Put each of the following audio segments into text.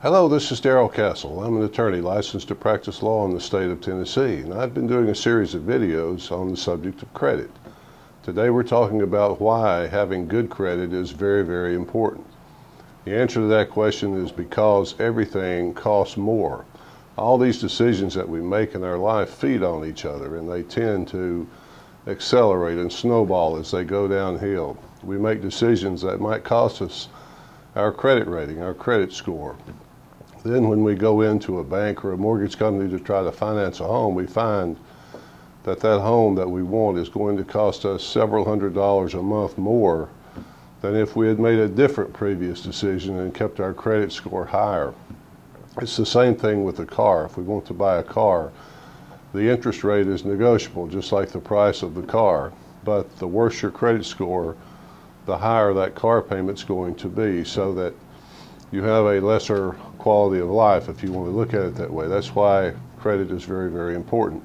Hello, this is Darrell. I'm an attorney licensed to practice law in the state of Tennessee, and I've been doing a series of videos on the subject of credit. Today we're talking about why having good credit is very, very important. The answer to that question is because everything costs more. All these decisions that we make in our life feed on each other, and they tend to accelerate and snowball as they go downhill. We make decisions that might cost us our credit rating, our credit score. Then when we go into a bank or a mortgage company to try to finance a home, we find that that home that we want is going to cost us several $100s a month more than if we had made a different previous decision and kept our credit score higher. It's the same thing with a car. If we want to buy a car, the interest rate is negotiable, just like the price of the car. But the worse your credit score, the higher that car payment's going to be, so that you have a lesser quality of life, if you want to look at it that way. That's why credit is very, very important.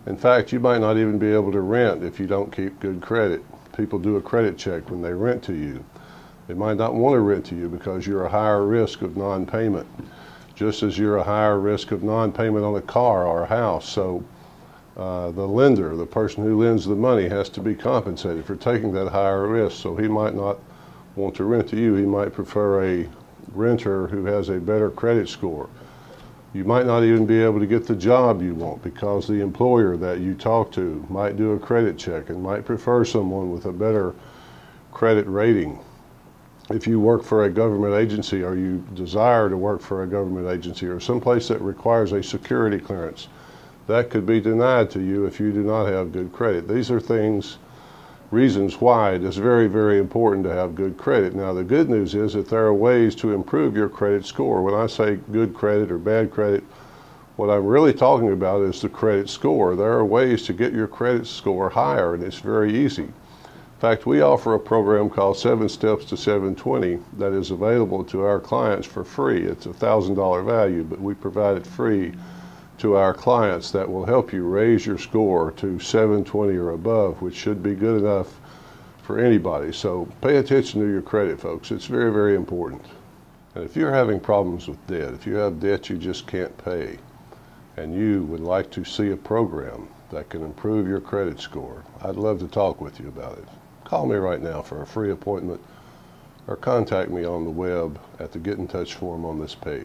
In fact, you might not even be able to rent if you don't keep good credit. People do a credit check when they rent to you. They might not want to rent to you because you're a higher risk of non-payment, just as you're a higher risk of non-payment on a car or a house. So the lender, the person who lends the money, has to be compensated for taking that higher risk. So he might not want to rent to you. He might prefer a renter who has a better credit score. You might not even be able to get the job you want because the employer that you talk to might do a credit check and might prefer someone with a better credit rating. If you work for a government agency, or you desire to work for a government agency or someplace that requires a security clearance, that could be denied to you if you do not have good credit. These are reasons why it is very, very important to have good credit. Now, the good news is that there are ways to improve your credit score. When I say good credit or bad credit, what I'm really talking about is the credit score. There are ways to get your credit score higher, and it's very easy. In fact, we offer a program called 7 Steps to 720 that is available to our clients for free. It's a $1,000 value, but we provide it free to our clients that will help you raise your score to 720 or above, which should be good enough for anybody. So pay attention to your credit, folks. It's very, very important. And if you're having problems with debt, if you have debt you just can't pay, and you would like to see a program that can improve your credit score, I'd love to talk with you about it. Call me right now for a free appointment, or contact me on the web at the Get in Touch form on this page.